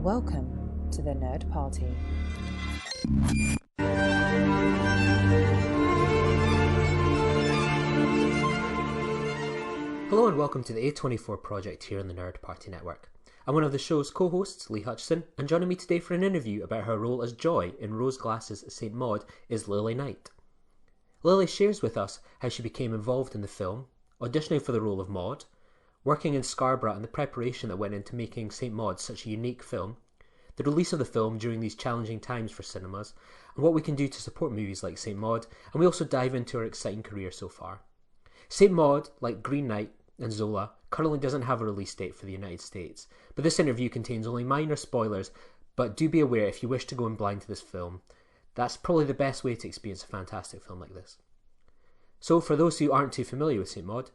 Welcome to the Nerd Party. Hello and welcome to the A24 project here on the Nerd Party Network. I'm one of the show's co-hosts, Lee Hutchison, and joining me today for an interview about her role as Joy in Rose Glass's St. Maud is Lily Knight. Lily shares with us how she became involved in the film, auditioning for the role of Maud, working in Scarborough and the preparation that went into making St. Maud such a unique film, the release of the film during these challenging times for cinemas, and what we can do to support movies like St. Maud, and we also dive into her exciting career so far. St. Maud, like Green Knight and Zola, currently doesn't have a release date for the United States, but this interview contains only minor spoilers, but do be aware if you wish to go in blind to this film, that's probably the best way to experience a fantastic film like this. So for those who aren't too familiar with St. Maud,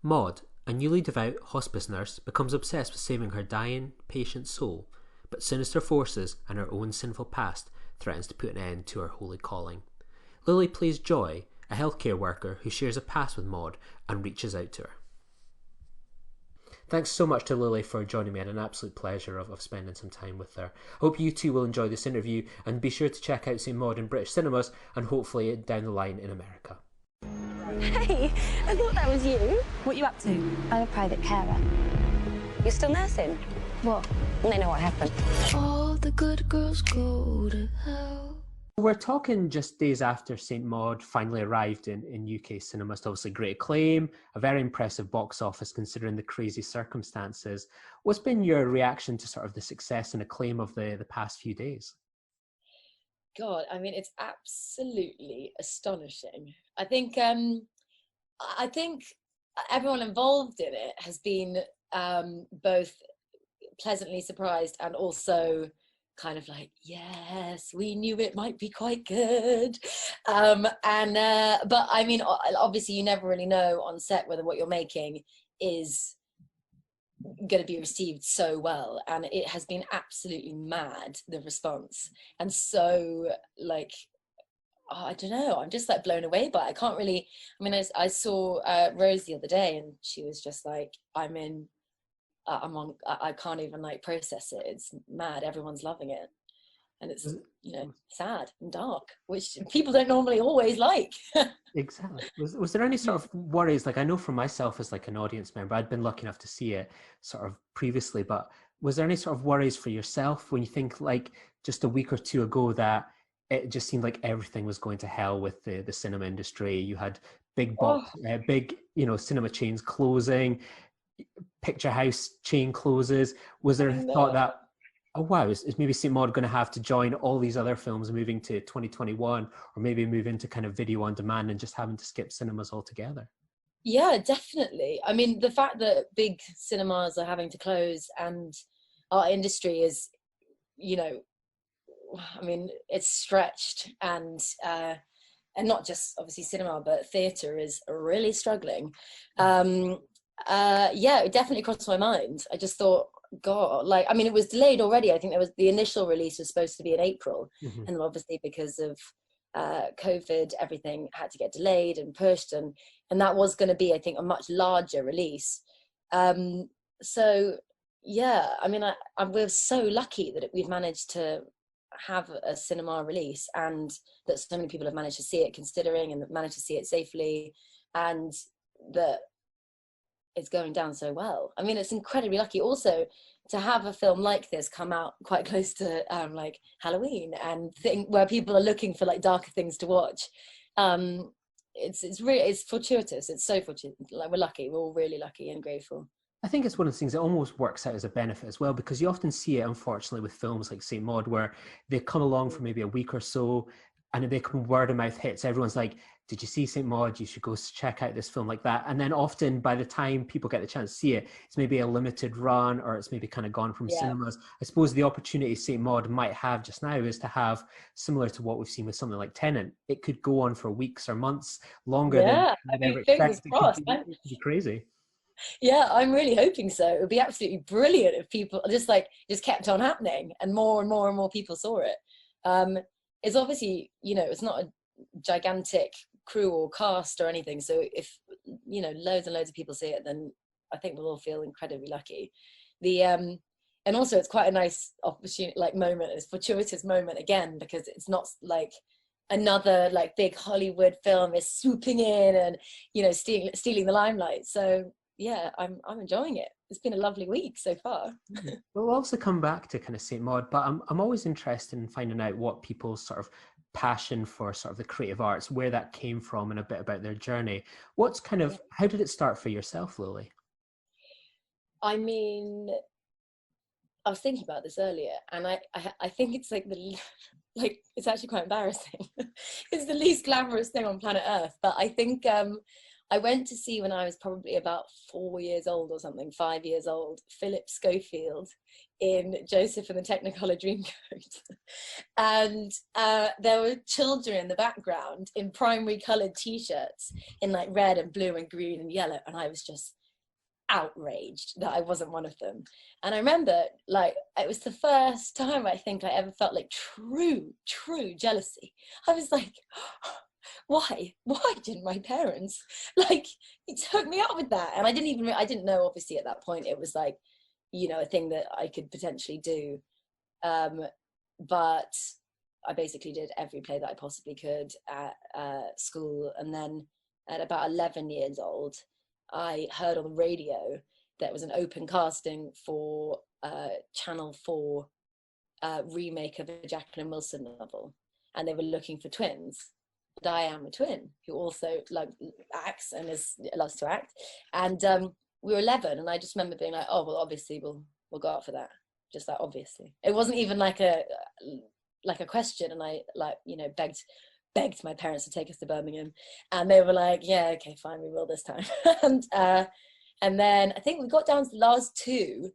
Maud, a newly devout hospice nurse, becomes obsessed with saving her dying patient's soul, but sinister forces and her own sinful past threatens to put an end to her holy calling. Lily plays Joy, a healthcare worker who shares a past with Maud and reaches out to her. Thanks so much to Lily for joining me. I had an absolute pleasure of spending some time with her. I hope you too will enjoy this interview, and be sure to check out St. Maud in British cinemas and hopefully down the line in America. Hey, I thought that was you. What are you up to? I'm a private carer. You're still nursing? What? They know what happened. All the good girls go to hell. We're talking just days after St. Maud finally arrived in UK cinemas to obviously great acclaim, a very impressive box office considering the crazy circumstances. What's been your reaction to sort of the success and acclaim of the past few days? God, I mean, it's absolutely astonishing. I think everyone involved in it has been both pleasantly surprised and also kind of like, yes, we knew it might be quite good. But I mean, obviously you never really know on set whether what you're making is going to be received so well, and it has been absolutely mad, the response. And so like, I don't know, I'm just like blown away by it. I can't really, I mean, I saw Rose the other day and she was just like, I can't even like process it. It's mad. Everyone's loving it. And it's, you know, sad and dark, which people don't normally always like. Exactly. Was there any sort of worries? Like, I know for myself as like an audience member, I'd been lucky enough to see it sort of previously, but was there any sort of worries for yourself when you think like just a week or two ago that it just seemed like everything was going to hell with the cinema industry? You had big, you know, cinema chains closing, picture house chain closes. Was there a thought that, oh wow, is maybe St. Maud going to have to join all these other films moving to 2021, or maybe move into kind of video on demand and just having to skip cinemas altogether? Yeah, definitely. I mean, the fact that big cinemas are having to close and our industry is, you know, I mean, it's stretched, and not just obviously cinema, but theatre is really struggling. Yeah, it definitely crossed my mind. I just thought, God, like, I mean, it was delayed already. I think there was, the initial release was supposed to be in April, and obviously because of COVID, everything had to get delayed and pushed, and that was going to be, I think, a much larger release. So yeah, I mean, we're so lucky that we've managed to have a cinema release, and that so many people have managed to see it, considering, and managed to see it safely, and that it's going down so well. I mean, it's incredibly lucky also to have a film like this come out quite close to like Halloween, and where people are looking for like darker things to watch. It's really, it's fortuitous. It's so fortuitous. Like, we're lucky. We're all really lucky and grateful. I think it's one of the things that almost works out as a benefit as well, because you often see it, unfortunately, with films like St. Maud, where they come along for maybe a week or so, and they come word of mouth hits. Everyone's like, did you see St. Maud? You should go check out this film, like that. And then often by the time people get the chance to see it, it's maybe a limited run, or it's maybe kind of gone from cinemas. I suppose the opportunity St. Maud might have just now is to have, similar to what we've seen with something like Tenet, it could go on for weeks or months longer than I've ever expected. It could be crazy. Yeah, I'm really hoping so. It would be absolutely brilliant if people just kept on happening, and more and more and more people saw it. It's obviously, you know, it's not a gigantic crew or cast or anything, so if, you know, loads and loads of people see it, then I think we'll all feel incredibly lucky. and also it's quite a nice opportunity, like moment, it's fortuitous moment again, because it's not like another like big Hollywood film is swooping in and, you know, stealing the limelight. So yeah, I'm enjoying it. It's been a lovely week so far. We'll also come back to kind of St. Maud, but I'm always interested in finding out what people's sort of passion for sort of the creative arts, where that came from, and a bit about their journey. What's kind of, how did it start for yourself, Lily? I mean, I was thinking about this earlier, and I think it's like like it's actually quite embarrassing. It's the least glamorous thing on planet Earth, but I think I went to see, when I was probably about 4 years old or something, 5 years old, Philip Schofield in Joseph and the Technicolor Dreamcoat. And there were children in the background in primary coloured t-shirts in like red and blue and green and yellow. And I was just outraged that I wasn't one of them. And I remember, like, it was the first time I think I ever felt like true jealousy. I was like, why didn't my parents like hook me up with that? And I didn't know, obviously, at that point it was like, you know, a thing that I could potentially do, but I basically did every play that I possibly could at school. And then at about 11 years old, I heard on the radio that was an open casting for Channel 4 remake of a Jacqueline Wilson novel, and they were looking for twins. And I am a twin who also like acts and loves to act. And we were 11, and I just remember being like, oh well, obviously we'll go out for that. Just like, obviously. It wasn't even like a question, and I, like, you know, begged my parents to take us to Birmingham, and they were like, yeah, okay, fine, we will this time. And then I think we got down to the last two,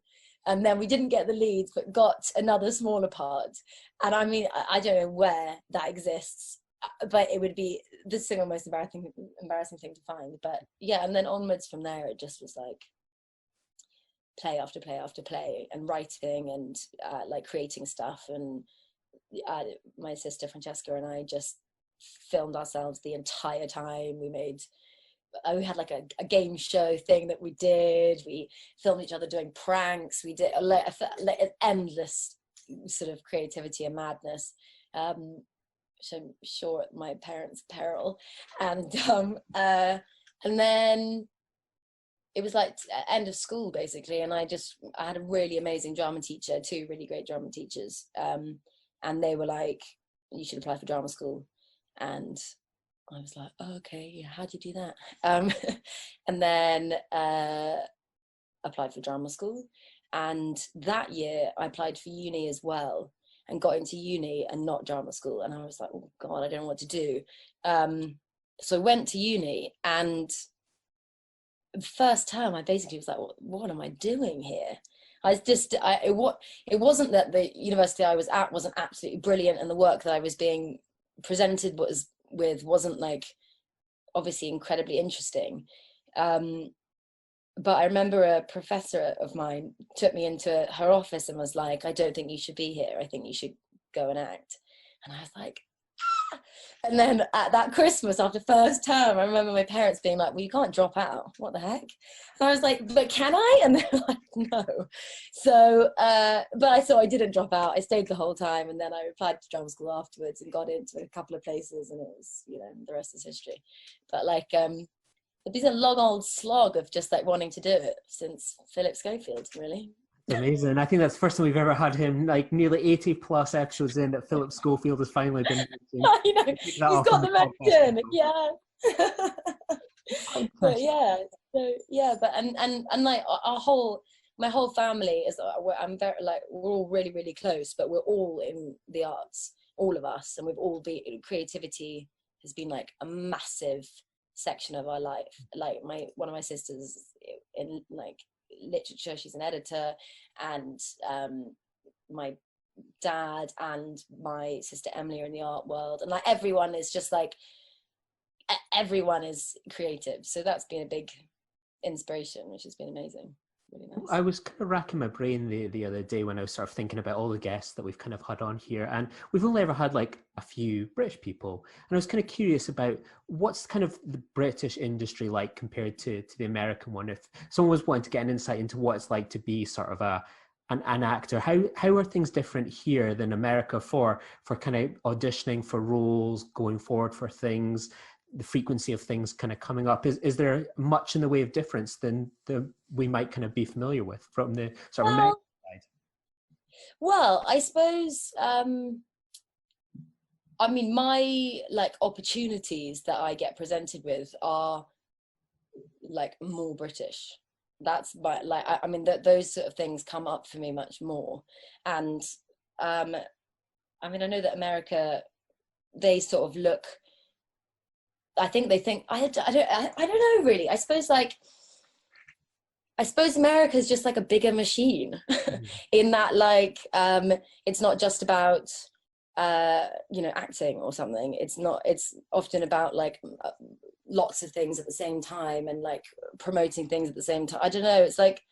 and then we didn't get the leads, but got another smaller part. And I mean, I don't know where that exists, but it would be the single most embarrassing thing to find. But yeah, and then onwards from there, it just was like play after play after play, and writing, and like creating stuff. And my sister Francesca and I just filmed ourselves the entire time. We had like a game show thing that we did. We filmed each other doing pranks. We did an endless sort of creativity and madness, which I'm sure at my parents' peril. And then it was like end of school basically, and I had a really amazing drama teacher, two really great drama teachers, and they were like, you should apply for drama school. And I was like, oh, okay, yeah, how do you do that? And then applied for drama school. And that year I applied for uni as well, and got into uni and not drama school. And I was like, oh God, I don't know what to do. So I went to uni, and the first term I basically was like, what am I doing here? It wasn't that the university I was at wasn't absolutely brilliant, and the work that I was being presented wasn't like obviously incredibly interesting, but I remember a professor of mine took me into her office and was like, I don't think you should be here, I think you should go and act. And I was like, ah! And then at that Christmas after first term, I remember my parents being like, well, you can't drop out, what the heck? And I was like, but can I? And they're like, no. So but I didn't drop out. I stayed the whole time, and then I applied to drama school afterwards and got into a couple of places, and it was, you know, the rest is history. But like it's been a long old slog of just like wanting to do it since Philip Schofield, really. Amazing. I think that's the first time we've ever had him, like nearly 80 plus episodes in, that Philip Schofield has finally been I know, he's got the mention, yeah. But yeah, so yeah, but and like my whole family is, I'm very like, we're all really, really close, but we're all in the arts, all of us, and we've all been, creativity has been like a massive section of our life. Like one of my sisters in like literature, she's an editor, and my dad and my sister Emily are in the art world, and like everyone is just like, everyone is creative, so that's been a big inspiration, which has been amazing. Really nice. I was kind of racking my brain the other day when I was sort of thinking about all the guests that we've kind of had on here, and we've only ever had like a few British people, and I was kind of curious about what's kind of the British industry like compared to the American one. If someone was wanting to get an insight into what it's like to be sort of an actor? How are things different here than America for kind of auditioning for roles, going forward for things, the frequency of things kind of coming up? Is there much in the way of difference than we might kind of be familiar with from the sort of American side? Well, I suppose, I mean, my like opportunities that I get presented with are like more British. That's my like I mean those sort of things come up for me much more. And I mean, I know that America, they sort of look, I think they think I don't know really. I suppose America is just like a bigger machine in that like it's not just about acting or something. It's often about like lots of things at the same time and like promoting things at the same time. I don't know, it's like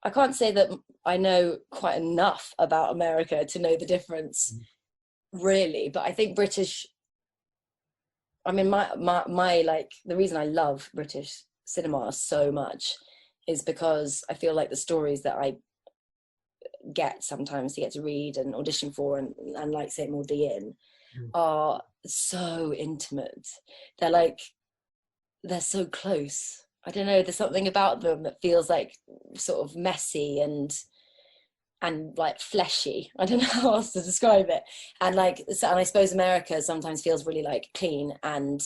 I can't say that I know quite enough about America to know the difference really, but I think British, I mean my like the reason I love British cinema so much is because I feel like the stories that I get sometimes to get to read and audition for and like St. Maud be in are so intimate. They're so close. I don't know, there's something about them that feels like sort of messy and like fleshy. I don't know how else to describe it. And like, so, and I suppose America sometimes feels really like clean and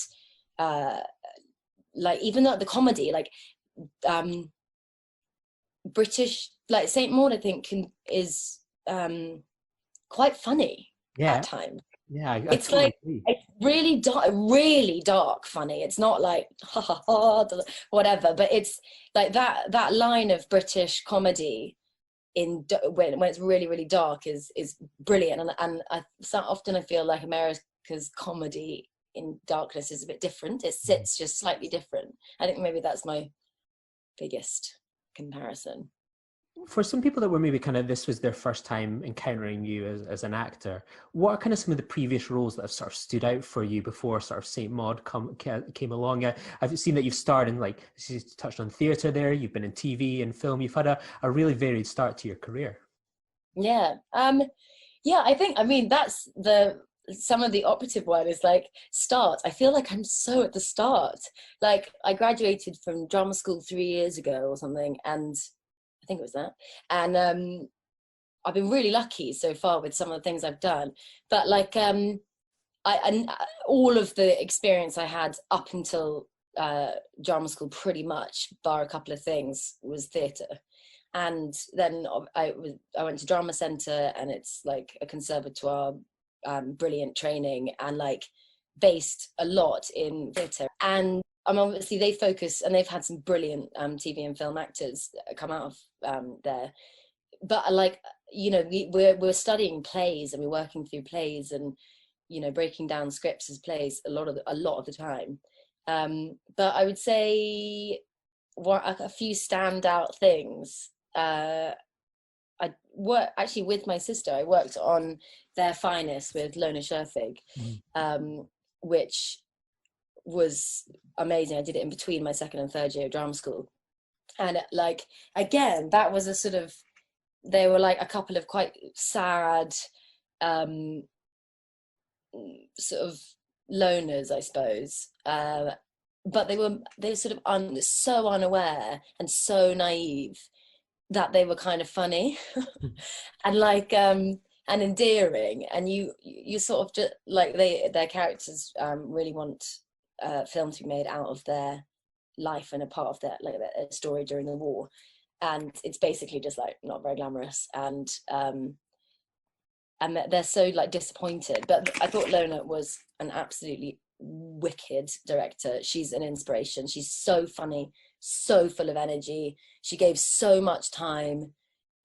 like even though the comedy, like British, like St. Maud, I think is quite funny at times. Yeah, it's like it's really dark funny. It's not like ha ha ha whatever, but it's like that line of British comedy in when it's really dark is brilliant. And so often I feel like America's comedy in darkness is a bit different. It sits just slightly different. I think maybe that's my biggest comparison. For some people that were maybe kind of, this was their first time encountering you as an actor, what are kind of some of the previous roles that have sort of stood out for you before sort of St. Maud came along? I've seen that you've starred in, like, you touched on theatre there, you've been in TV and film, you've had a really varied start to your career. Yeah. I think, I mean, that's some of the operative word is like start. I feel like I'm so at the start. Like I graduated from drama school 3 years ago or something, and I think it was that. And I've been really lucky so far with some of the things I've done. But like all of the experience I had up until drama school, pretty much, bar a couple of things, was theatre. And then I went to drama centre, and it's like a conservatoire, brilliant training, and like based a lot in theatre. And obviously they focus, and they've had some brilliant TV and film actors come out of there. But like, you know, we're studying plays, and we're working through plays, and you know, breaking down scripts as plays a lot of the time. But I would say a few standout things. I worked actually with my sister. I worked on Their Finest with Lona Scherfig, which was amazing. I did it in between my second and third year of drama school, and like again, that was a sort of, they were like a couple of quite sad sort of loners, I suppose, but they were sort of so unaware and so naive that they were kind of funny and like and endearing, and you sort of just like their characters really want film to be made out of their life and a part of their, like, their story during the war, and it's basically just like not very glamorous, and they're so like disappointed. But I thought Lona was an absolutely wicked director. She's an inspiration. She's so funny, so full of energy. She gave so much time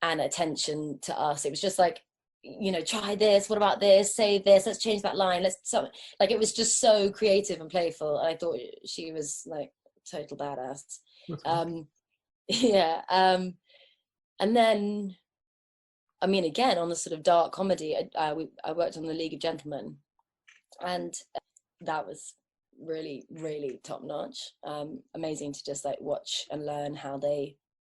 and attention to us. It was just like, you know, try this, what about this, say this, let's change that line, like it was just so creative and playful. I thought she was like total badass. And then, I mean, again, on the sort of dark comedy, I worked on The League of Gentlemen, and that was really, really top notch. Amazing to just like watch and learn how they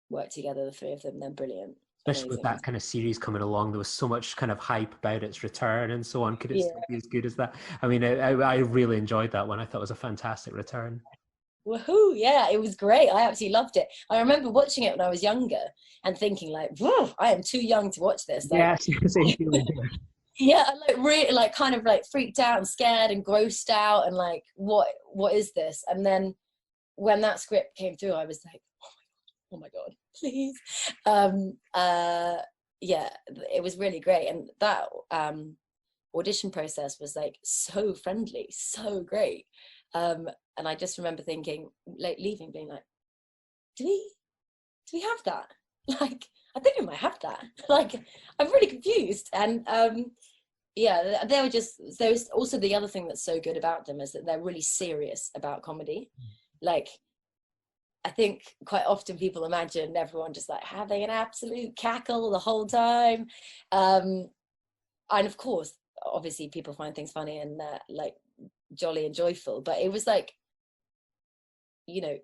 work together, the three of them. They're brilliant. especially with that kind of series coming along, there was so much kind of hype about its return and so on. Could it still be as good as that? I mean, I really enjoyed that one. I thought it was a fantastic return. Woohoo! Yeah, it was great. I absolutely loved it. I remember watching it when I was younger and thinking like, "Whoa, I am too young to watch this." Like, yes, same feeling here. yeah, like really, like kind of like freaked out and scared and grossed out and like, what is this? And then when that script came through, I was like, oh my god, please. Yeah, it was really great, and that audition process was like so friendly, so great. And I just remember thinking, like leaving, being like, do we have that? Like, I think we might have that. Like, I'm really confused. And yeah, there's also the other thing that's so good about them is that they're really serious about comedy. Like, I think quite often people imagine everyone just like having an absolute cackle the whole time. And of course, obviously people find things funny and like jolly and joyful, but it was like, you know,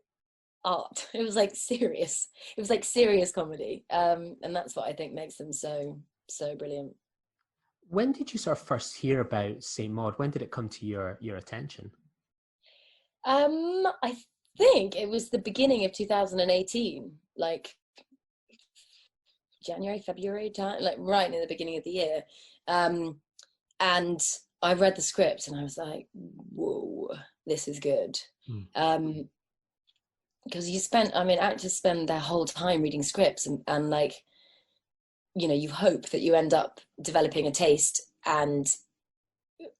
art. It was like serious. It was like serious comedy. And that's what I think makes them so brilliant. When did you sort of first hear about Saint Maud? When did it come to your attention? I think it was the beginning of 2018, like January, February time, like right in the beginning of the year. And I read the script and I was like, whoa, this is good. Because actors spend their whole time reading scripts and like, you know, you hope that you end up developing a taste and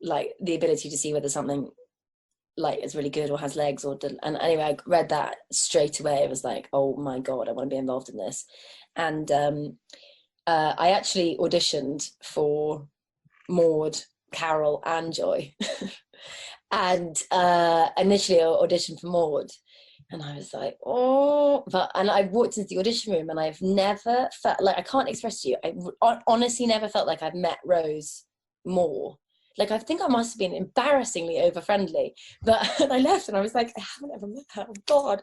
like the ability to see whether something like is really good or has legs and anyway, I read that straight away. It was like, oh my god, I want to be involved in this. And I actually auditioned for Maud, Carol and Joy. And initially I auditioned for Maud and I was like, oh, and I walked into the audition room and I've never felt like, I can't express to you, I honestly never felt like I've met Rose more. Like, I think I must have been embarrassingly over friendly, but I left and I was like, I haven't ever met her, oh God.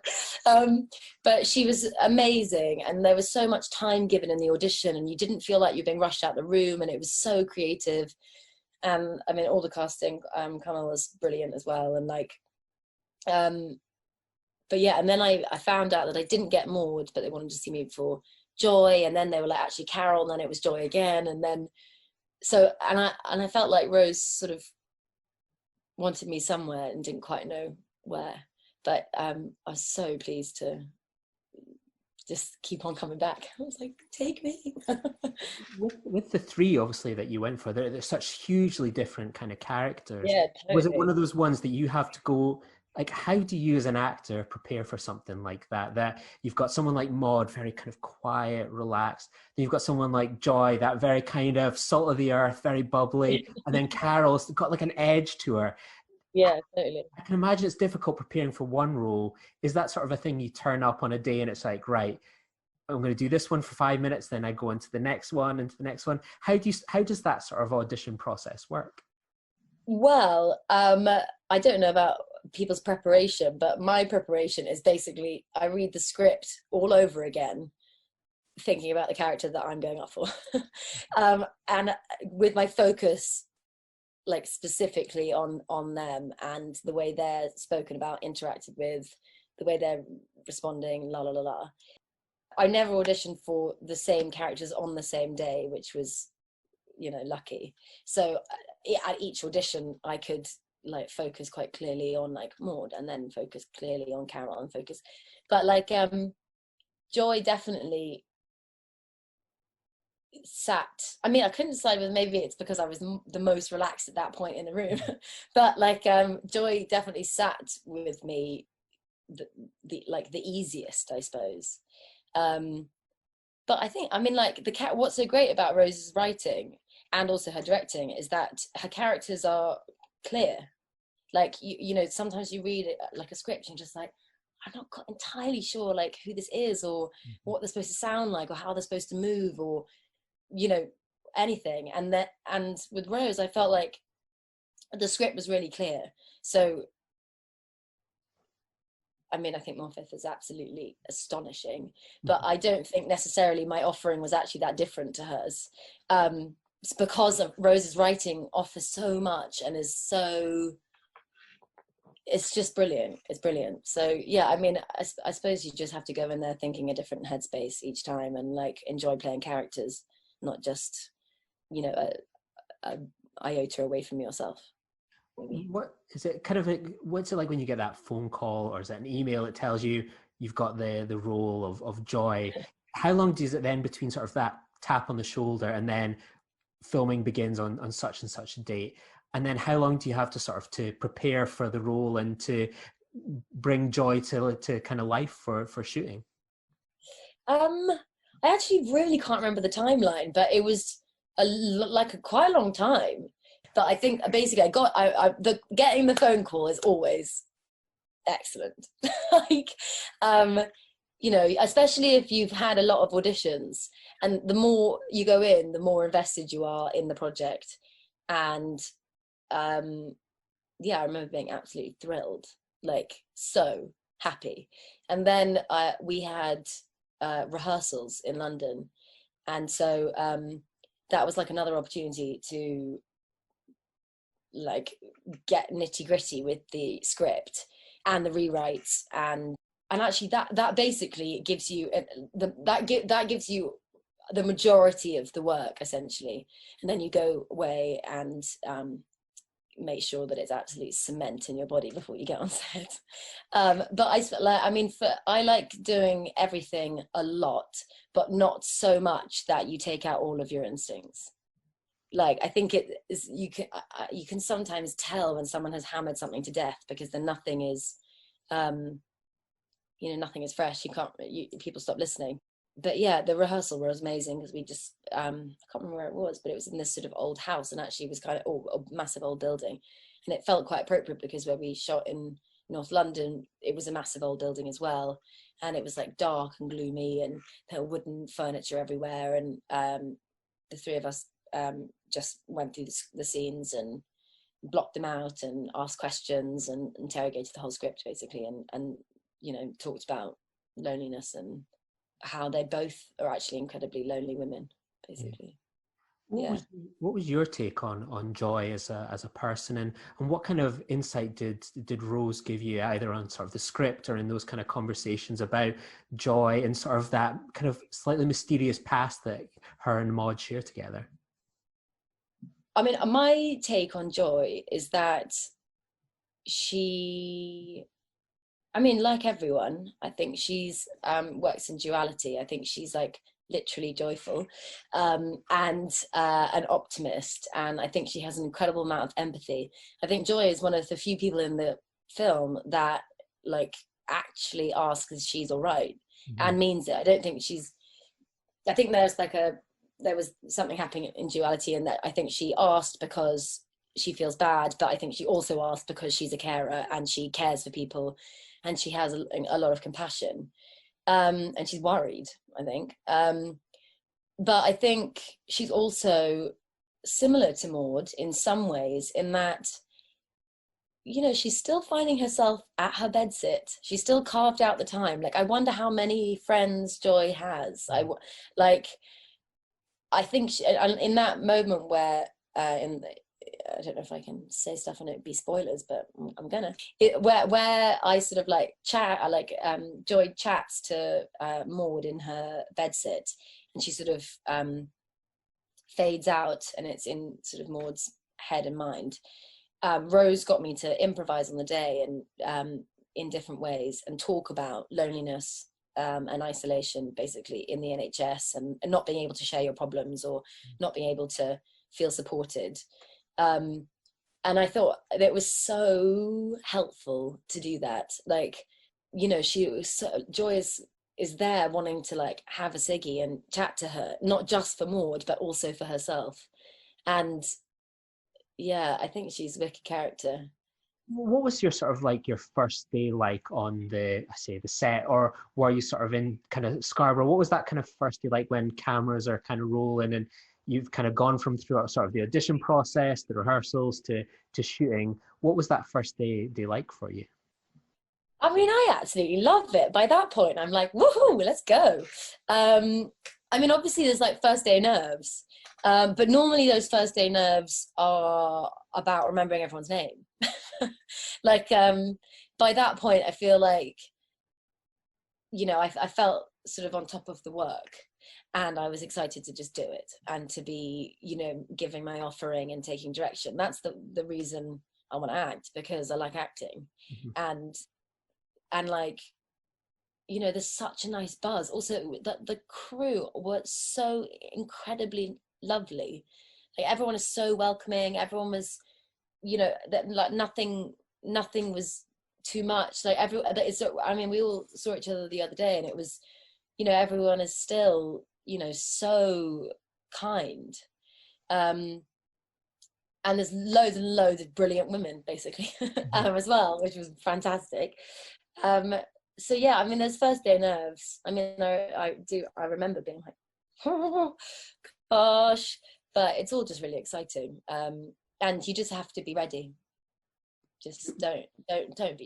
But she was amazing. And there was so much time given in the audition and you didn't feel like you're being rushed out the room, and it was so creative. And I mean, all the casting, Kamal was brilliant as well. And like, but yeah, and then I found out that I didn't get Maud, but they wanted to see me for Joy. And then they were like, actually Carol, and then it was Joy again. And then, so, and I felt like Rose sort of wanted me somewhere and didn't quite know where, but I was so pleased to just keep on coming back. I was like, take me. with the three, obviously, that you went for, they're such hugely different kind of characters. Yeah, totally. Was it one of those ones that you have to go, like, how do you as an actor prepare for something like that? That you've got someone like Maud, very kind of quiet, relaxed. Then you've got someone like Joy, that very kind of salt of the earth, very bubbly. And then Carol's got like an edge to her. Yeah, totally. I can imagine it's difficult preparing for one role. Is that sort of a thing you turn up on a day and it's like, right, I'm going to do this one for 5 minutes, then I go into the next one, into the next one. How does that sort of audition process work? Well, I don't know about people's preparation, but my preparation is basically I read the script all over again, thinking about the character that I'm going up for. And with my focus like specifically on them and the way they're spoken about, interacted with, the way they're responding, la la la la. I never auditioned for the same characters on the same day, which was, you know, lucky. So at each audition I could like focus quite clearly on like Maud, and then focus clearly on Carol, and focus, but like Joy definitely sat, I mean, I couldn't decide whether maybe it's because I was the most relaxed at that point in the room, but like Joy definitely sat with me the like the easiest, I suppose. But I think, I mean, like what's so great about Rose's writing and also her directing is that her characters are clear. Like you know, sometimes you read it like a script and you're just like, I'm not entirely sure like who this is or what they're supposed to sound like or how they're supposed to move or, you know, anything. And with Rose, I felt like the script was really clear. So I mean, I think Morpeth is absolutely astonishing, but I don't think necessarily my offering was actually that different to hers. It's because of Rose's writing offers so much and is so, it's just brilliant. It's brilliant. So yeah, I mean, I suppose you just have to go in there thinking a different headspace each time and like enjoy playing characters, not just, you know, a iota away from yourself. Maybe. What is it kind of what's it like when you get that phone call, or is it an email that tells you you've got the role of Joy? How long does it then between sort of that tap on the shoulder and then filming begins on such and such a date? And then how long do you have to sort of to prepare for the role and to bring Joy to kind of life for shooting? I actually really can't remember the timeline, but it was quite a long time. But I think basically getting the phone call is always excellent. Like, you know, especially if you've had a lot of auditions, and the more you go in, the more invested you are in the project. And yeah, I remember being absolutely thrilled, like so happy. And then we had rehearsals in London, and so that was like another opportunity to like get nitty gritty with the script and the rewrites, and actually that basically gives you that gives you the majority of the work essentially, and then you go away and make sure that it's absolute cement in your body before you get on set. But I like doing everything a lot, but not so much that you take out all of your instincts. Like, I think it is, you can sometimes tell when someone has hammered something to death, because then nothing is, you know, nothing is fresh. People stop listening. But yeah, the rehearsal was amazing, because we just, I can't remember where it was, but it was in this sort of old house, and actually it was kind of a massive old building. And it felt quite appropriate because where we shot in North London, it was a massive old building as well. And it was like dark and gloomy, and there were wooden furniture everywhere. And the three of us just went through the scenes and blocked them out and asked questions and interrogated the whole script basically, and you know, talked about loneliness and how they both are actually incredibly lonely women basically. What was your take on Joy as a person, and what kind of insight did Rose give you, either on sort of the script or in those kind of conversations about Joy and sort of that kind of slightly mysterious past that her and Maud share together? I mean, my take on Joy is that she, I mean, like everyone, I think she's works in duality. I think she's like literally joyful and an optimist, and I think she has an incredible amount of empathy. I think Joy is one of the few people in the film that like actually asks if she's all right, and means it. I don't think I think there was something happening in duality, in that I think she asked because she feels bad, but I think she also asked because she's a carer and she cares for people, and she has a lot of compassion, and she's worried, I think. But I think she's also similar to Maud in some ways, in that, you know, she's still finding herself at her bedsit. She's still carved out the time. Like, I wonder how many friends Joy has. I think in that moment where, I don't know if I can say stuff and it'd be spoilers, but I'm gonna. Where I sort of like chat, Joy chats to Maud in her bedsit, and she sort of fades out, and it's in sort of Maud's head and mind. Rose got me to improvise on the day and in different ways, and talk about loneliness and isolation basically in the NHS, and not being able to share your problems, or not being able to feel supported. And I thought that it was so helpful to do that. Like, you know, Joy is there wanting to like have a ciggy and chat to her, not just for Maud, but also for herself. And yeah, I think she's a wicked character. What was your sort of like your first day like on the set, or were you sort of in kind of Scarborough? What was that kind of first day like when cameras are kind of rolling and you've kind of gone from throughout sort of the audition process, the rehearsals to shooting? What was that first day like for you? I mean, I absolutely love it. By that point, I'm like, woohoo, let's go. I mean, obviously there's like first day nerves, but normally those first day nerves are about remembering everyone's name. Like, by that point, I feel like, you know, I felt sort of on top of the work, and I was excited to just do it and to be, you know, giving my offering and taking direction. That's the reason I want to act, because I like acting. And like, you know, there's such a nice buzz. Also, the crew were so incredibly lovely. Like, everyone is so welcoming. Everyone was, you know, that like nothing was too much. Like I mean, we all saw each other the other day, and it was, you know, everyone is still, you know, so kind. And there's loads and loads of brilliant women, basically, as well, which was fantastic. So yeah, I mean, there's first day nerves. I mean, I remember being like, oh, gosh, but it's all just really exciting. And you just have to be ready. Just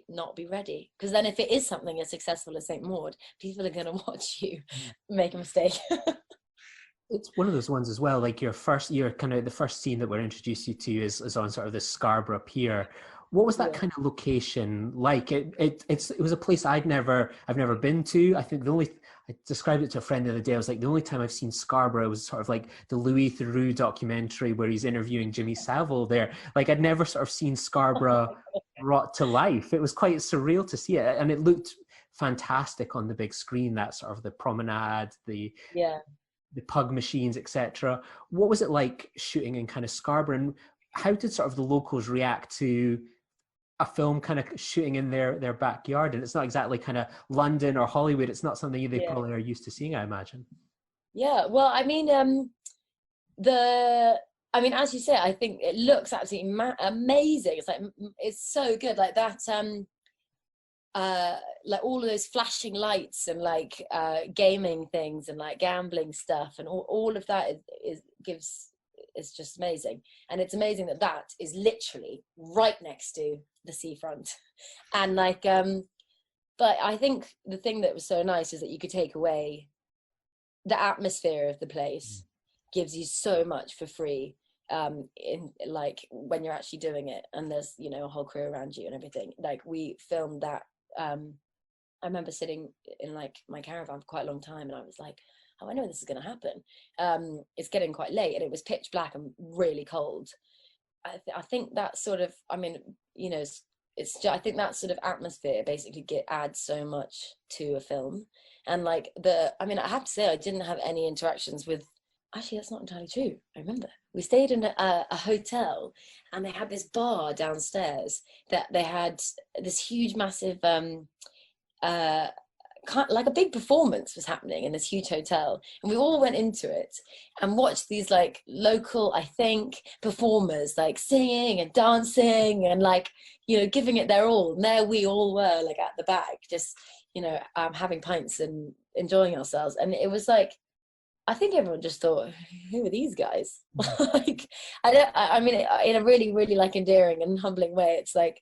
not be ready, because then if it is something as successful as St. Maud, people are going to watch you make a mistake. It's one of those ones as well, like your kind of the first scene that we're introduced you to is on sort of this Scarborough pier. What was that kind of location like? It was a place I've never been to. I think I described it to a friend the other day. I was like, the only time I've seen Scarborough was sort of like the Louis Theroux documentary where he's interviewing Jimmy Savile there. Like, I'd never sort of seen Scarborough brought to life. It was quite surreal to see it, and it looked fantastic on the big screen. That sort of the promenade, the pug machines, etc. What was it like shooting in kind of Scarborough, and how did sort of the locals react to a film kind of shooting in their backyard? And it's not exactly kind of London or Hollywood. It's not something they probably are used to seeing, I imagine. Yeah, well, I mean, as you say, I think it looks absolutely amazing. It's like, it's so good, like that. Like all of those flashing lights and like gaming things and like gambling stuff and all of that is just amazing. And it's amazing that is literally right next to the seafront. And like but I think the thing that was so nice is that you could take away the atmosphere of the place. Gives you so much for free in like when you're actually doing it, and there's, you know, a whole crew around you and everything. Like, we filmed that. I remember sitting in like my caravan for quite a long time, and I was like, oh, I know this is going to happen. It's getting quite late, and it was pitch black and really cold. I think that sort of, I mean, you know, it's just, I think that sort of atmosphere basically adds so much to a film. And like I mean, I have to say, I didn't have any interactions with, actually, that's not entirely true. I remember we stayed in a hotel, and they had this bar downstairs that they had this huge, massive, like a big performance was happening in this huge hotel, and we all went into it and watched these like local, I think, performers like singing and dancing and like, you know, giving it their all. And there we all were, like at the back, just, you know, having pints and enjoying ourselves. And it was like, I think everyone just thought, who are these guys? Like, I mean, in a really, really like endearing and humbling way, it's like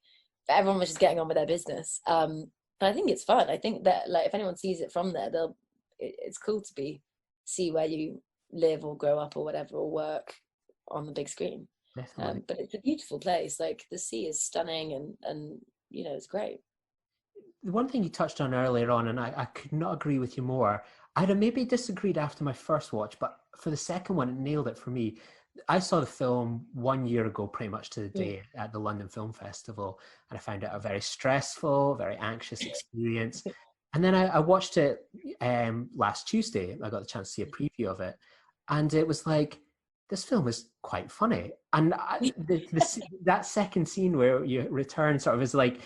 everyone was just getting on with their business. But I think it's fun. I think that like if anyone sees it from there, it's cool to see where you live or grow up or whatever, or work on the big screen. But it's a beautiful place. Like, the sea is stunning, and you know, it's great. The one thing you touched on earlier on, and I could not agree with you more. I'd have maybe disagreed after my first watch, but for the second one, it nailed it for me. I saw the film 1 year ago, pretty much to the day, at the London Film Festival, and I found it a very stressful, very anxious experience. And then I watched it last Tuesday. I got the chance to see a preview of it, and it was like, this film is quite funny. And that second scene where you return sort of is like,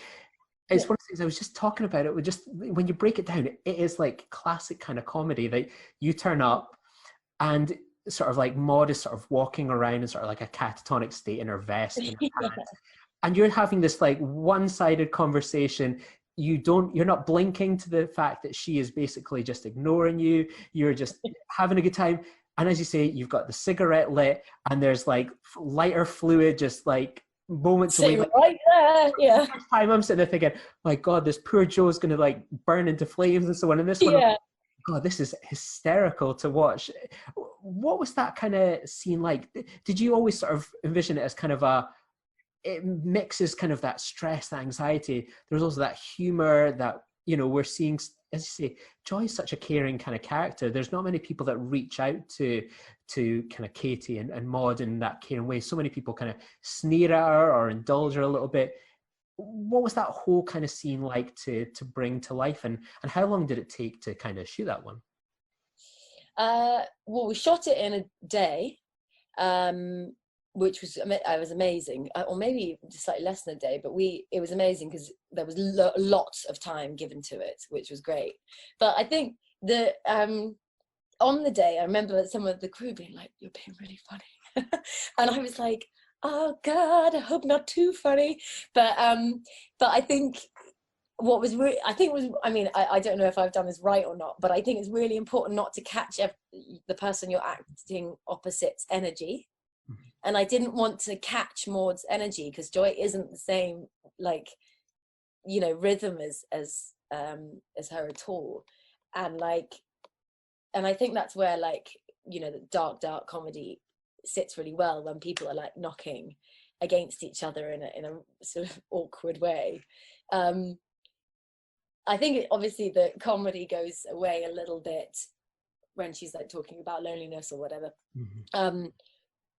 it's one of the things I was just talking about. It would just, when you break it down, it is like classic kind of comedy that you turn up and sort of like Maud is sort of walking around in sort of like a catatonic state in her vest and her hat. And you're having this like one-sided conversation. You're not blinking to the fact that she is basically just ignoring you. You're just having a good time. And as you say, you've got the cigarette lit, and there's like lighter fluid just like moments away. Sitting right there, yeah. The first time I'm sitting there thinking, my God, this poor Joe's going to like burn into flames and so on. And this one, Yeah. God, this is hysterical to watch. What was that kind of scene like? Did you always sort of envision it as kind of it mixes kind of that stress, that anxiety. There's also that humor that, you know, we're seeing, as you say, Joy is such a caring kind of character. There's not many people that reach out to kind of Katie and Maud in that caring way. So many people kind of sneer at her or indulge her a little bit. What was that whole kind of scene like to bring to life, and how long did it take to kind of shoot that one? Well, we shot it in a day, which was amazing, or maybe slightly less than a day, but it was amazing because there was lots of time given to it, which was great. But I think the on the day, I remember some of the crew being like, "You're being really funny," and I was like, "Oh God, I hope not too funny." But I think what was really, I don't know if I've done this right or not, but I think it's really important not to catch the person you're acting opposite's energy. And I didn't want to catch Maud's energy because Joy isn't the same, like, you know, rhythm as her at all. And I think that's where, like, you know, the dark comedy sits really well, when people are like knocking against each other in a sort of awkward way. I think obviously the comedy goes away a little bit when she's like talking about loneliness or whatever.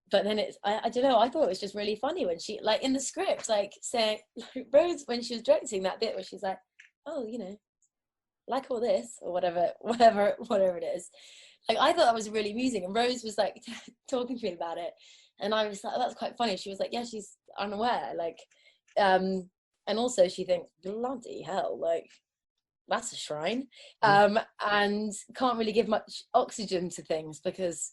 But then I don't know, I thought it was just really funny when she, like, in the script, like, saying, like, Rose, when she was directing that bit where she's like, "Oh, you know, like all this," or whatever it is. Like, I thought that was really amusing. And Rose was like talking to me about it. And I was like, "Oh, that's quite funny." She was like, "Yeah, she's unaware." Like, and also she thinks, bloody hell, like, that's a shrine. And can't really give much oxygen to things because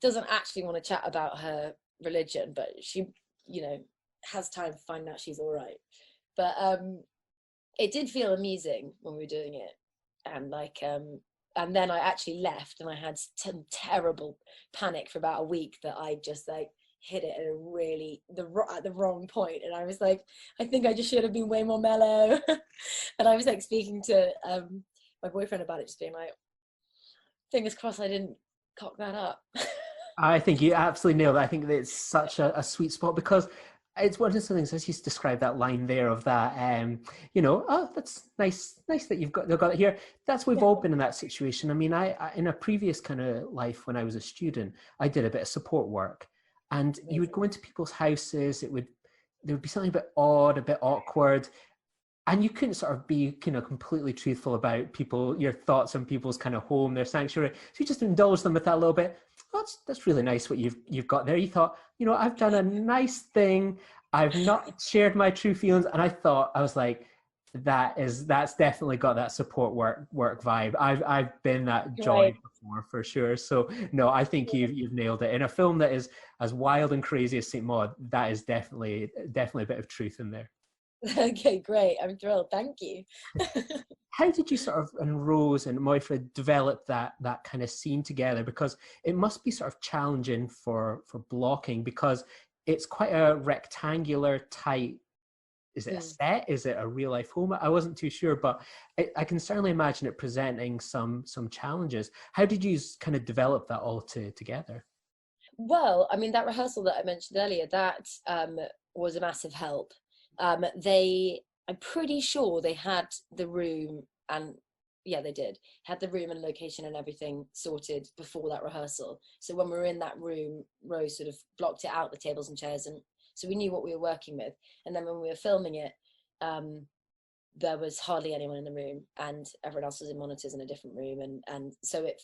doesn't actually want to chat about her religion, but she, you know, has time to find out she's all right. But it did feel amusing when we were doing it, and like and then I actually left, and I had terrible panic for about a week that I just like hit it at a really at the wrong point, and I was like, I think I just should have been way more mellow. And I was like speaking to my boyfriend about it, just being like, fingers crossed I didn't cock that up. I think you absolutely nailed it. I think that it's such a sweet spot because it's one of those things, as you described that line there of that, you know, "Oh, that's nice that they've got it here." We've all been in that situation. I mean, I in a previous kind of life when I was a student, I did a bit of support work, and you would go into people's houses. There would be something a bit odd, a bit awkward, and you couldn't sort of be, you know, completely truthful about your thoughts on people's kind of home, their sanctuary. So you just indulge them with that a little bit. That's really nice what you've got there. You thought, you know, I've done a nice thing. I've not shared my true feelings, and I was like, that's definitely got that support work vibe. I've been that Joy before for sure. So no, I think you've nailed it. In a film that is as wild and crazy as Saint Maud, that is definitely a bit of truth in there. Okay, great. I'm thrilled. Thank you. How did you sort of, and Rose and Moifra, develop that kind of scene together? Because it must be sort of challenging for blocking, because it's quite a rectangular tight. Is it a set? Is it a real life home? I wasn't too sure, but I can certainly imagine it presenting some challenges. How did you kind of develop that all together? Well, I mean, that rehearsal that I mentioned earlier, that was a massive help. I'm pretty sure they had the room, and yeah, they had the room and location and everything sorted before that rehearsal. So when we were in that room, Rose sort of blocked it out, the tables and chairs, and so we knew what we were working with. And then when we were filming it, there was hardly anyone in the room, and everyone else was in monitors in a different room, and so it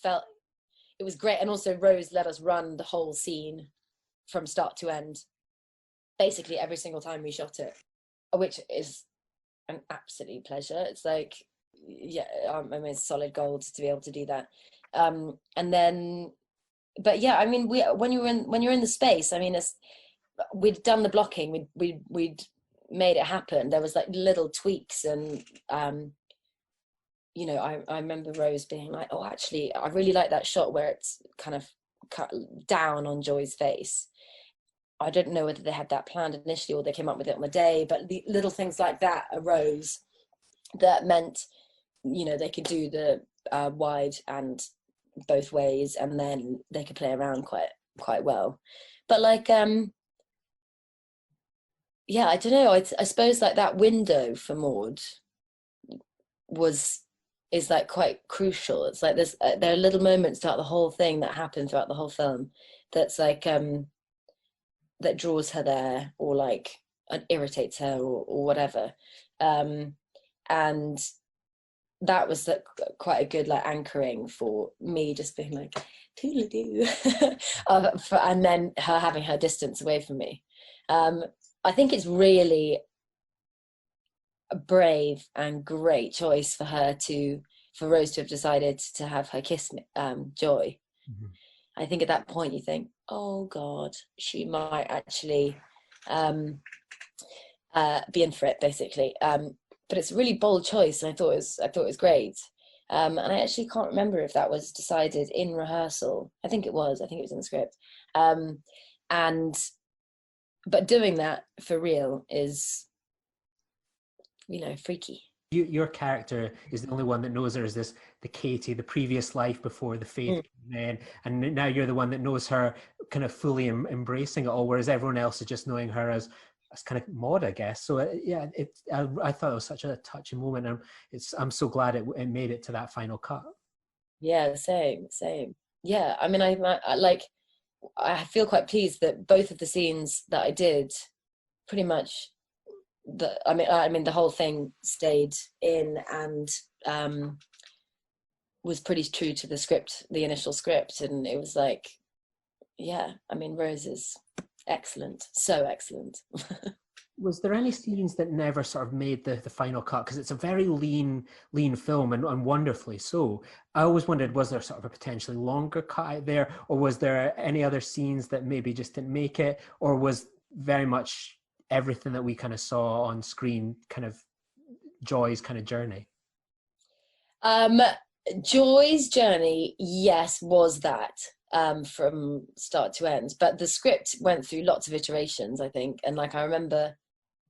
was great. And also Rose let us run the whole scene from start to end, basically every single time we shot it, which is an absolute pleasure. It's like, yeah, I mean, it's solid gold to be able to do that. And then, but yeah, I mean, when you're in the space, I mean, we'd done the blocking, we'd made it happen. There was like little tweaks, and you know, I remember Rose being like, "Oh, actually, I really like that shot where it's kind of cut down on Joy's face." I don't know whether they had that planned initially or they came up with it on the day, but the little things like that arose that meant, you know, they could do the wide and both ways, and then they could play around quite well. But like, yeah, I don't know. I suppose like that window for Maud is like quite crucial. It's like there are little moments throughout the whole thing that happen throughout the whole film that's like that draws her there, or like irritates her, or whatever. And that was like quite a good like anchoring for me, just being like toodle-doo and then her having her distance away from me. I think it's really a brave and great choice for Rose to have decided to have her kiss Joy. Mm-hmm. I think at that point you think, oh God, she might actually be in for it, basically. But it's a really bold choice, and I thought it was great. And I actually can't remember if that was decided in rehearsal. I think it was in the script. But doing that for real is, you know, freaky. Your character is the only one that knows her as the Katie, the previous life before the faith came in, and now you're the one that knows her kind of fully embracing it all, whereas everyone else is just knowing her as kind of Maud, I guess. So yeah, I thought it was such a touching moment, and I'm so glad it made it to that final cut. Yeah, same. Yeah, I mean, I feel quite pleased that both of the scenes that I did, pretty much, I mean, the whole thing stayed in and was pretty true to the script, the initial script, and it was like, yeah, I mean, Rose is excellent, so excellent. Was there any scenes that never sort of made the final cut? Because it's a very lean film, and wonderfully so. I always wondered, was there sort of a potentially longer cut out there, or was there any other scenes that maybe just didn't make it, or was very much everything that we kind of saw on screen kind of Joy's kind of journey? Joy's journey, yes, was that. From start to end, but the script went through lots of iterations, I think, and like I remember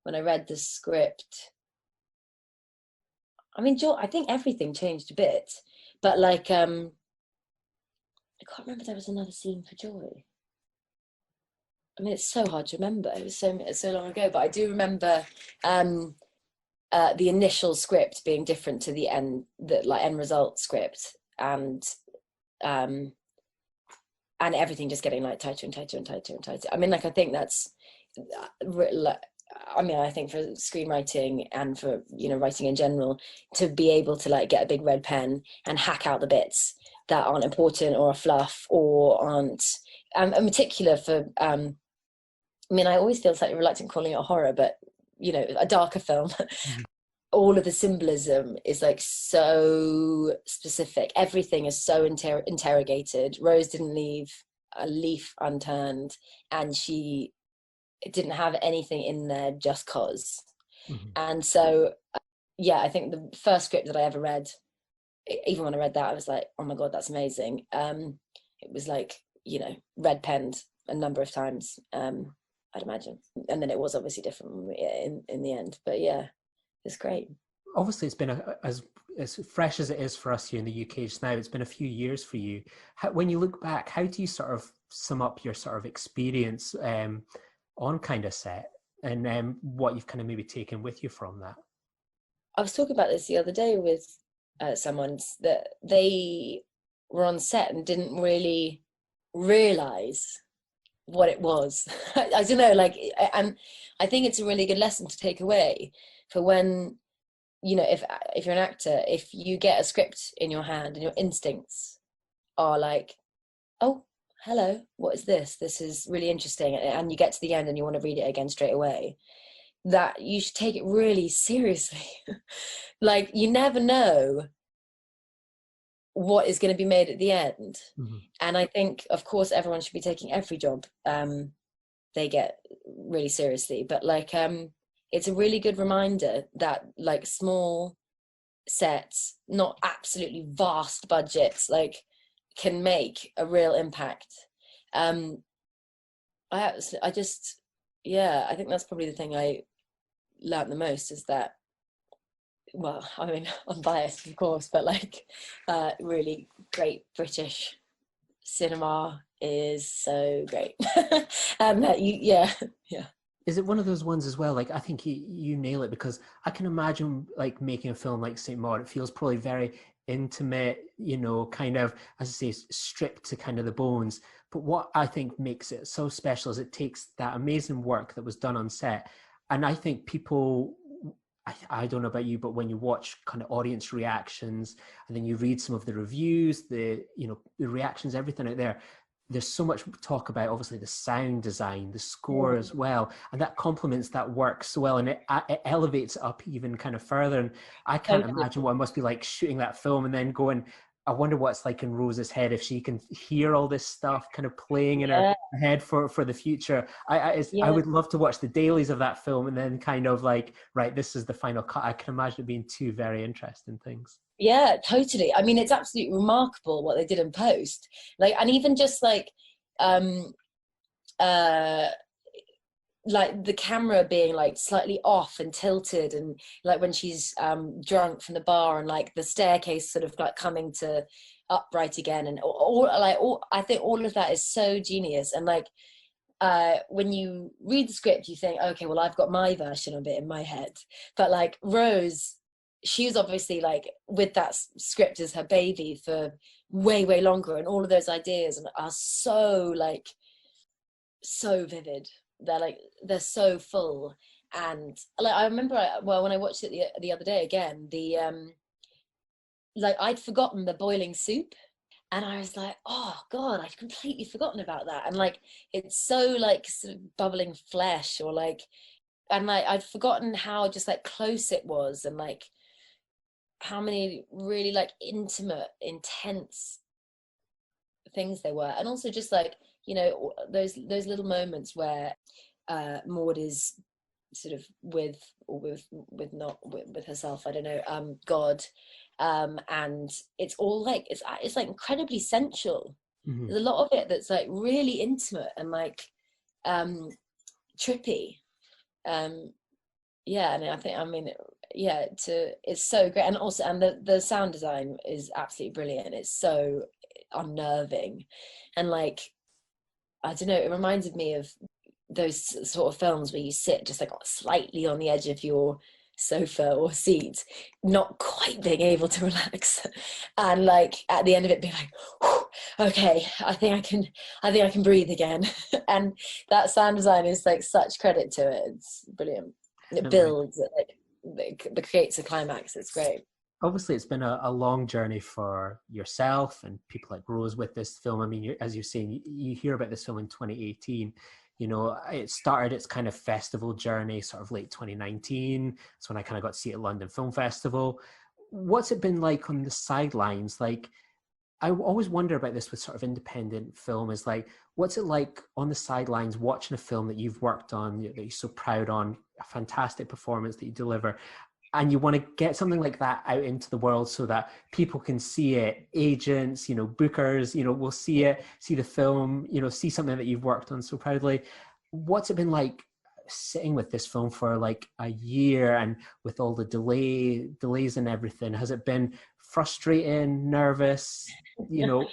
when I read the script, I mean, I think everything changed a bit, but like I can't remember there was another scene for Joy. I mean, it's so hard to remember, it was so long ago, but I do remember the initial script being different to the end result script, and everything just getting like tighter and tighter and tighter and tighter. I mean, like, I think that's, I mean, I think for screenwriting and for, you know, writing in general, to be able to like get a big red pen and hack out the bits that aren't important or a fluff or aren't, in particular for, I mean, I always feel slightly reluctant calling it a horror, but, you know, a darker film. All of the symbolism is like so specific. Everything is so interrogated. Rose didn't leave a leaf unturned, and she didn't have anything in there just cause. And so, yeah, I think the first script that I ever read, even when I read that, I was like, oh my God, that's amazing. It was like, you know, red penned a number of times, I'd imagine. And then it was obviously different in the end. But yeah, it's great. Obviously, it's been as fresh as it is for us here in the UK just now. It's been a few years for you. When you look back, how do you sort of sum up your sort of experience on kind of set, and what you've kind of maybe taken with you from that? I was talking about this the other day with someone, that they were on set and didn't really realise what it was. I don't know, like, and I think it's a really good lesson to take away for when, you know, if you're an actor, if you get a script in your hand and your instincts are like, oh, hello, what is this? This is really interesting. And you get to the end and you want to read it again straight away, that you should take it really seriously. Like, you never know what is going to be made at the end. And I think, of course, everyone should be taking every job they get really seriously, but like, it's a really good reminder that like small sets, not absolutely vast budgets, like, can make a real impact. I just, yeah, I think that's probably the thing I learned the most, is that, well, I mean, I'm biased, of course, but like, really great British cinema is so great. And that yeah. Is it one of those ones as well? Like, I think you nail it, because I can imagine like making a film like Saint Maud. It feels probably very intimate, you know, kind of, as I say, stripped to kind of the bones. But what I think makes it so special is it takes that amazing work that was done on set. And I think people, I don't know about you, but when you watch kind of audience reactions and then you read some of the reviews, the, you know, the reactions, everything out there, there's so much talk about obviously the sound design, the score as well, and that complements that work so well, and it elevates it up even kind of further. And I can't imagine what it must be like shooting that film and then going, I wonder what it's like in Rose's head if she can hear all this stuff kind of playing in her head for the future. I would love to watch the dailies of that film and then kind of like, right, this is the final cut. I can imagine it being two very interesting things. Yeah, totally. I mean, it's absolutely remarkable what they did in post. Like, and even just like the camera being like slightly off and tilted, and like when she's drunk from the bar, and like the staircase sort of like coming to upright again, and I think all of that is so genius. And like when you read the script, you think, okay, well, I've got my version of it in my head, but like Rose, she was obviously like with that script as her baby for way longer, and all of those ideas are so like so vivid. They're so full. And like I remember when I watched it the other day again, the like I'd forgotten the boiling soup, and I was like, oh god, I'd completely forgotten about that. And like it's so like sort of bubbling flesh, or like, and like I'd forgotten how just like close it was, and like how many really like intimate, intense things they were. And also just like, you know, those little moments where Maud is sort of with herself, I don't know, God, and it's all like it's like incredibly sensual. Mm-hmm. There's a lot of it that's like really intimate and like trippy. Yeah, and I mean yeah, it's so great. And also, and the sound design is absolutely brilliant. It's so unnerving, and like, I don't know, it reminded me of those sort of films where you sit just like slightly on the edge of your sofa or seat, not quite being able to relax, and like at the end of it being like, okay, I think I can breathe again. And that sound design is like such credit to it. It's brilliant. It builds, it creates a climax. It's great. Obviously, it's been a long journey for yourself and people like Rose with this film. I mean, as you're saying, you hear about this film in 2018. You know, it started its kind of festival journey sort of late 2019. That's when I kind of got to see it at London Film Festival. What's it been like on the sidelines? Like, I always wonder about this with sort of independent film, is like, what's it like on the sidelines watching a film that you've worked on, that you're so proud on, a fantastic performance that you deliver, and you want to get something like that out into the world so that people can see it, agents, you know, bookers, you know, will see it, see the film, you know, see something that you've worked on so proudly. What's it been like sitting with this film for like a year, and with all the delays and everything? Has it been frustrating, nervous, you know,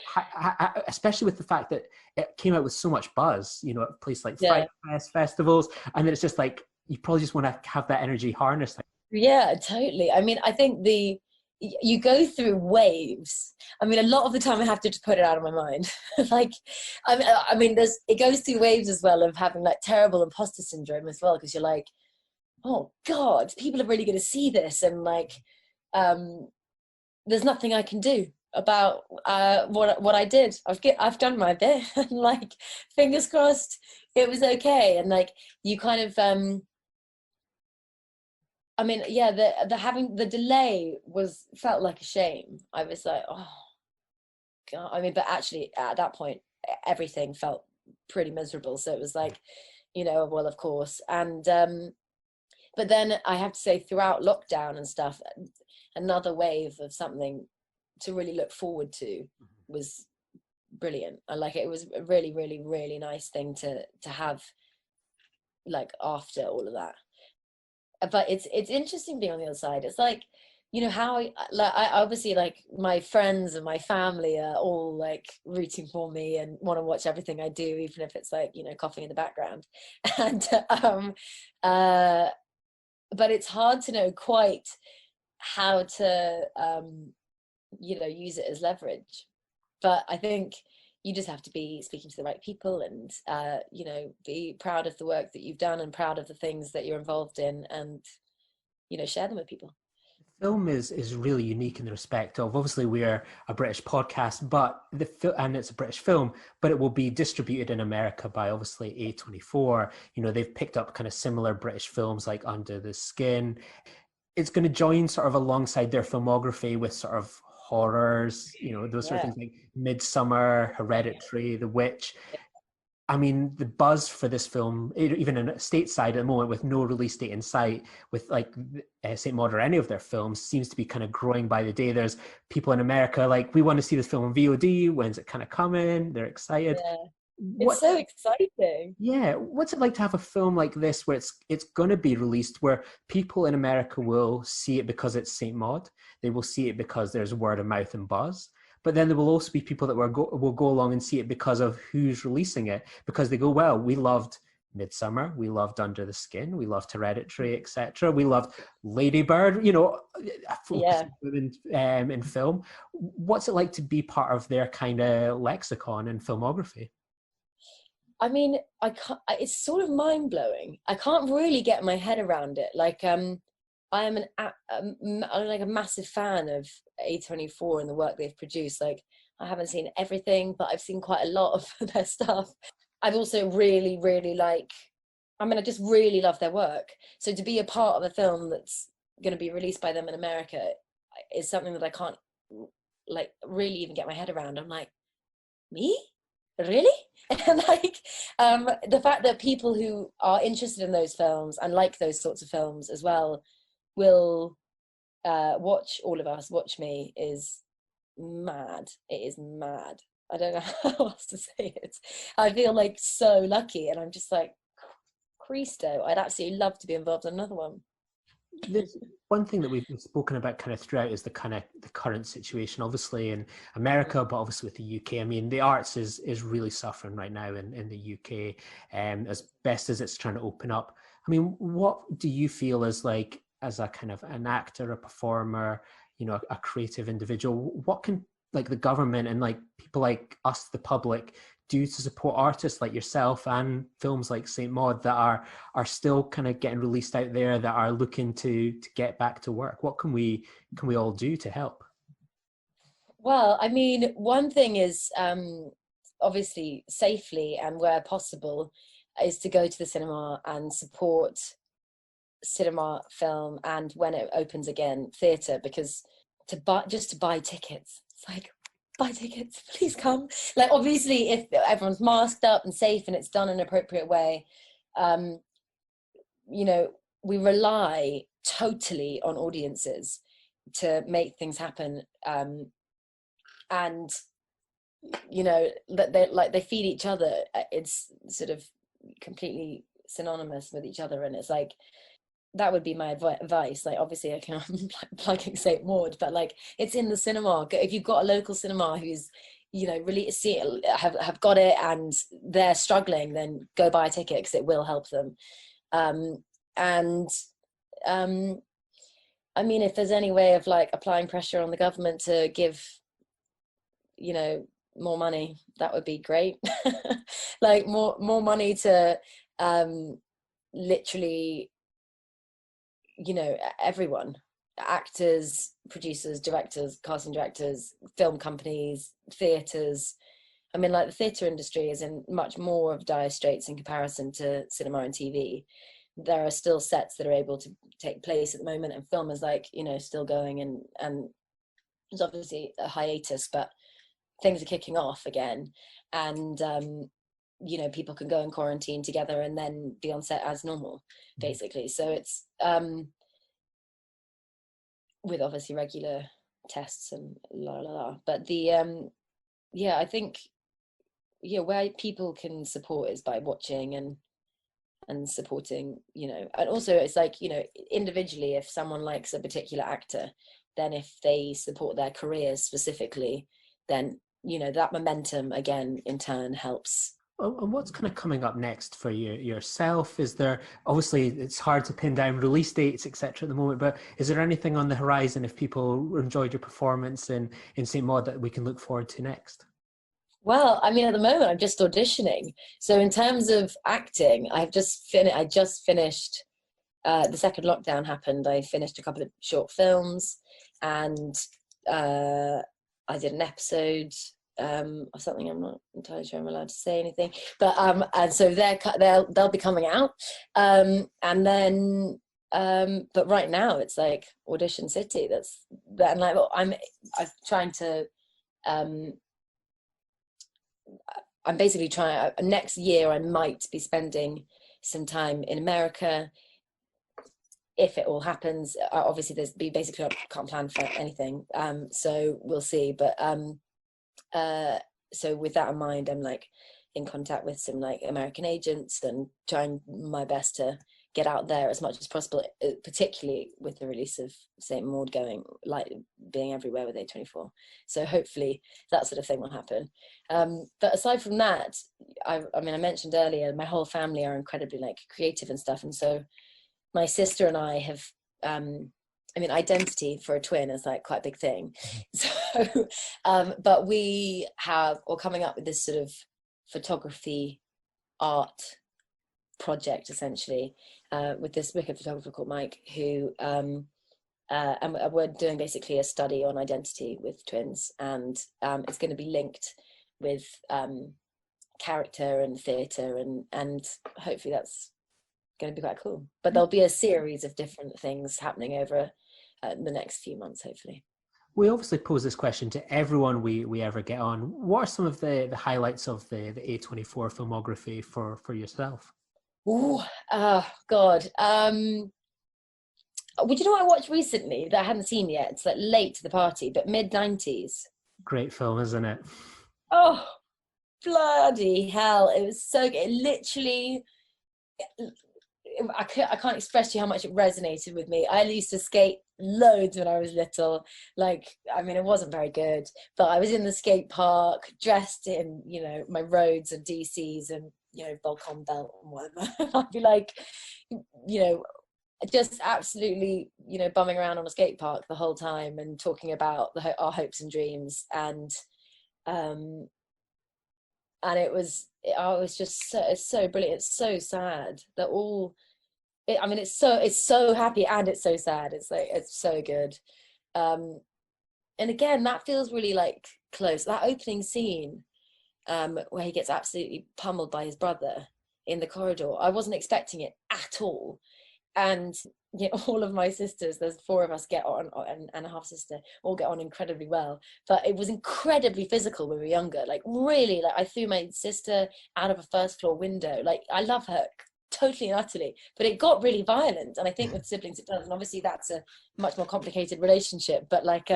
especially with the fact that it came out with so much buzz, you know, at places like Fright Fest, festivals, and then it's just like, you probably just want to have that energy harnessed. Yeah, totally. I mean, I think you go through waves. I mean, a lot of the time I have to just put it out of my mind. Like, I mean, it goes through waves as well, of having like terrible imposter syndrome as well, because you're like, oh God, people are really going to see this, and like, there's nothing I can do about what I did. I've done my bit, and like, fingers crossed, it was okay. And like, you kind of I mean, yeah, the having the delay felt like a shame. I was like, oh God. I mean, but actually at that point, everything felt pretty miserable. So it was like, you know, well, of course. And but then I have to say, throughout lockdown and stuff, another wave of something to really look forward to was brilliant. I like it. It was a really, really, really nice thing to have, like, after all of that. But it's interesting being on the other side. It's like, you know, how I obviously, like, my friends and my family are all like rooting for me and want to watch everything I do, even if it's like, you know, coughing in the background. And but it's hard to know quite how to you know, use it as leverage. But I think you just have to be speaking to the right people, and you know, be proud of the work that you've done and proud of the things that you're involved in, and, you know, share them with people. Film is really unique in the respect of, obviously we're a British podcast, but and it's a British film, but it will be distributed in America by obviously A24. You know, they've picked up kind of similar British films like Under the Skin. It's going to join sort of alongside their filmography with sort of horrors, you know, those sort of Yeah. things like Midsummer, Hereditary, The Witch. I mean, the buzz for this film, even in stateside at the moment, with no release date in sight, with like Saint Maud or any of their films, seems to be kind of growing by the day. There's people in America like, we want to see this film on VOD. When's it kind of coming? They're excited. Yeah, it's What? so exciting. Yeah, what's it like to have a film like this where it's going to be released, where people in America will see it because it's Saint Maud, they will see it because there's word of mouth and buzz, but then there will also be people that will go along and see it because of who's releasing it, because they go, well, we loved Midsummer, we loved Under the Skin, we loved Hereditary, etc. We loved Lady Bird, you know, Yeah. women in film. What's it like to be part of their kind of lexicon and filmography? I mean, I can't, it's sort of mind blowing. I can't really get my head around it. Like, I am like a massive fan of A24 and the work they've produced. Like, I haven't seen everything, but I've seen quite a lot of their stuff. I've also really, really I just really love their work. So to be a part of a film that's going to be released by them in America is something that I can't, like, really even get my head around. I'm like, me? Really? And like, the fact that people who are interested in those films and like those sorts of films as well will watch all of us, watch me, is mad. It is mad. I don't know how else to say it. I feel like so lucky, and I'm just like, Christo, I'd absolutely love to be involved in another one. There's one thing that we've spoken about kind of throughout is the current situation, obviously in America, but obviously with the UK. I mean, the arts is really suffering right now in the UK, as best as it's trying to open up. I mean, what do you feel as like, as a kind of an actor, a performer, you know, a creative individual, what can like the government and like people like us, the public, do to support artists like yourself and films like Saint Maud that are still kind of getting released out there, that are looking to get back to work? What can we all do to help? Well, I mean, one thing is, obviously safely and where possible, is to go to the cinema and support cinema, film, and when it opens again, theatre, because to buy tickets, it's like, buy tickets, please come. Like, obviously if everyone's masked up and safe and it's done in an appropriate way, you know, we rely totally on audiences to make things happen, and you know, that they feed each other. It's sort of completely synonymous with each other, and it's like, that would be my advice. Like, obviously I can plugging St. Maud, but like, it's in the cinema. If you've got a local cinema who's, you know, really have got it and they're struggling, then go buy a ticket, because it will help them. And I mean, if there's any way of like applying pressure on the government to give, you know, more money, that would be great. Like, more money to literally, you know, everyone, actors, producers, directors, casting directors, film companies, theatres. I mean, like, the theatre industry is in much more of dire straits in comparison to cinema and TV. There are still sets that are able to take place at the moment, and film is, like, you know, still going, and there's obviously a hiatus, but things are kicking off again, and you know, people can go in quarantine together and then be on set as normal, basically. So it's with obviously regular tests and but the yeah, I think yeah, where people can support is by watching and supporting, you know. And also it's like, you know, individually, if someone likes a particular actor, then if they support their careers specifically, then, you know, that momentum again in turn helps. And what's kind of coming up next for you yourself? Is there, obviously it's hard to pin down release dates, etc. at the moment, but is there anything on the horizon if people enjoyed your performance in St. Maud that we can look forward to next? Well, I mean, at the moment I'm just auditioning. So in terms of acting, I just finished, the second lockdown happened. I finished a couple of short films, and I did an episode or something. I'm not entirely sure I'm allowed to say anything, but and so they'll be coming out, and then but right now it's like Audition City. That's that, and like I'm trying to. I'm basically trying. Next year, I might be spending some time in America, if it all happens. Obviously, basically I can't plan for anything, so we'll see. But so with that in mind, I'm like in contact with some like American agents and trying my best to get out there as much as possible, particularly with the release of St. Maud going, like being everywhere with A24. So hopefully that sort of thing will happen. But aside from that, I mean, I mentioned earlier, my whole family are incredibly like creative and stuff. And so my sister and I have, I mean, identity for a twin is like quite a big thing. So, but we're coming up with this sort of photography art project essentially, with this wicked photographer called Mike, who and we're doing basically a study on identity with twins, and it's going to be linked with character and theatre, and hopefully that's going to be quite cool. But there'll be a series of different things happening over the next few months, hopefully. We obviously pose this question to everyone we ever get on. What are some of the highlights of the A24 filmography for yourself? Oh, God. Well, you know what I watched recently that I hadn't seen yet? It's like late to the party, but mid-90s. Great film, isn't it? Oh, bloody hell. It was so good. It literally, I can't express to you how much it resonated with me. I used to skate loads when I was little. Like, I mean, it wasn't very good, but I was in the skate park dressed in, you know, my Rhodes and DCs and, you know, Volcom belt and whatever. I'd be like, you know, just absolutely, you know, bumming around on a skate park the whole time and talking about our hopes and dreams. And it was just so, it's so brilliant. It's so sad that I mean, it's so happy and it's so sad. It's like, it's so good. And again, that feels really like close. That opening scene, where he gets absolutely pummeled by his brother in the corridor. I wasn't expecting it at all. And you know, all of my sisters, there's 4 of us, get on, and a half sister, all get on incredibly well. But it was incredibly physical when we were younger. Like, really, like I threw my sister out of a first floor window. Like, I love her totally and utterly, but it got really violent. And I think with siblings it does. And obviously that's a much more complicated relationship. But like,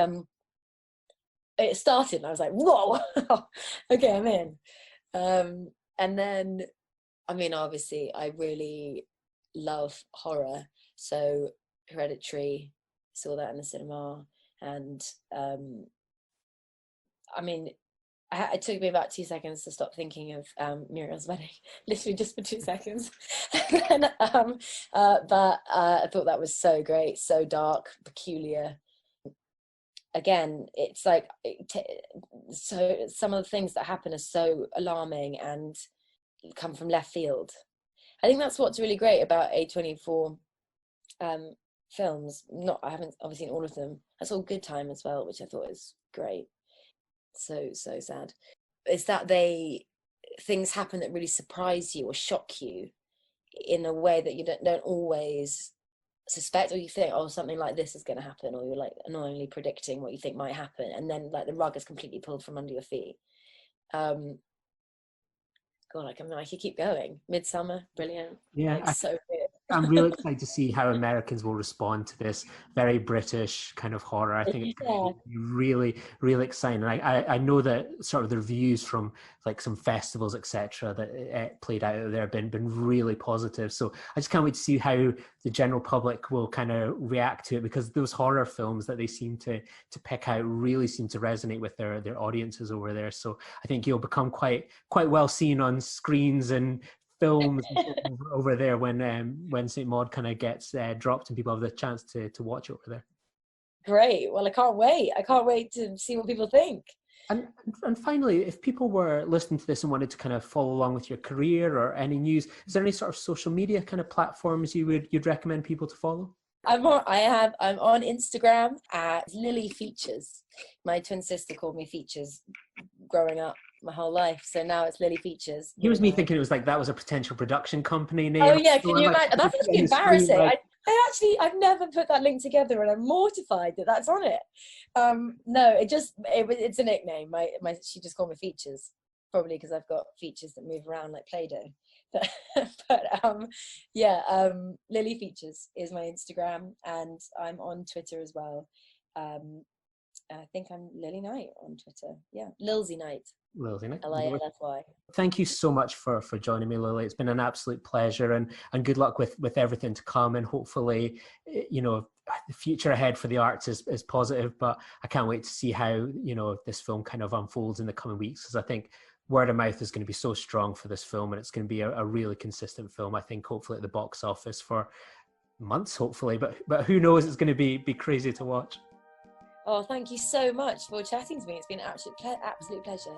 it started and I was like, whoa, okay, I'm in. And then, I mean, obviously I really love horror. So Hereditary, saw that in the cinema. And I mean, it took me about 2 seconds to stop thinking of Muriel's Wedding, literally just for 2 seconds. And, but I thought that was so great, so dark, peculiar. Again, it's like, so some of the things that happen are so alarming and come from left field. I think that's what's really great about A24 films. I haven't obviously seen all of them. I saw Good Time as well, which I thought was great. So sad. Is that things happen that really surprise you or shock you in a way that you don't always suspect, or you think, oh, something like this is going to happen, or you're like annoyingly predicting what you think might happen, and then like the rug is completely pulled from under your feet. God, I could keep going. Midsummer, brilliant. Yeah, like, so good. I'm really excited to see how Americans will respond to this very British kind of horror. I think it's going to be really, really exciting. And I know that sort of the reviews from like some festivals, etc., that it played out there have been really positive. So I just can't wait to see how the general public will kind of react to it, because those horror films that they seem to pick out really seem to resonate with their audiences over there. So I think you'll become quite well seen on screens and films over there when St. Maud kind of gets dropped and people have the chance to watch it over there. Great. Well, I can't wait to see what people think. And finally, if people were listening to this and wanted to kind of follow along with your career or any news, is there any sort of social media kind of platforms you'd recommend people to follow? I'm on Instagram at Lily Features. My twin sister called me Features growing up my whole life, so now it's Lily Features. Here's me thinking it was like that was a potential production company name. Oh yeah, can you imagine? That's actually embarrassing. I've never put that link together, and I'm mortified that that's on it. No, it's a nickname. She just called me Features, probably because I've got features that move around like Play-Doh. But Lily Features is my Instagram, and I'm on Twitter as well. I think I'm Lily Knight on Twitter. Yeah, Lilsy Knight. Lilsy Knight. Lilsy. Thank you so much for joining me, Lily. It's been an absolute pleasure, and good luck with everything to come. And hopefully, the future ahead for the arts is positive. But I can't wait to see how this film kind of unfolds in the coming weeks, because I think word of mouth is going to be so strong for this film, and it's going to be a really consistent film. I think hopefully at the box office for months, hopefully, but who knows? It's going to be crazy to watch. Oh, thank you so much for chatting to me. It's been an absolute pleasure.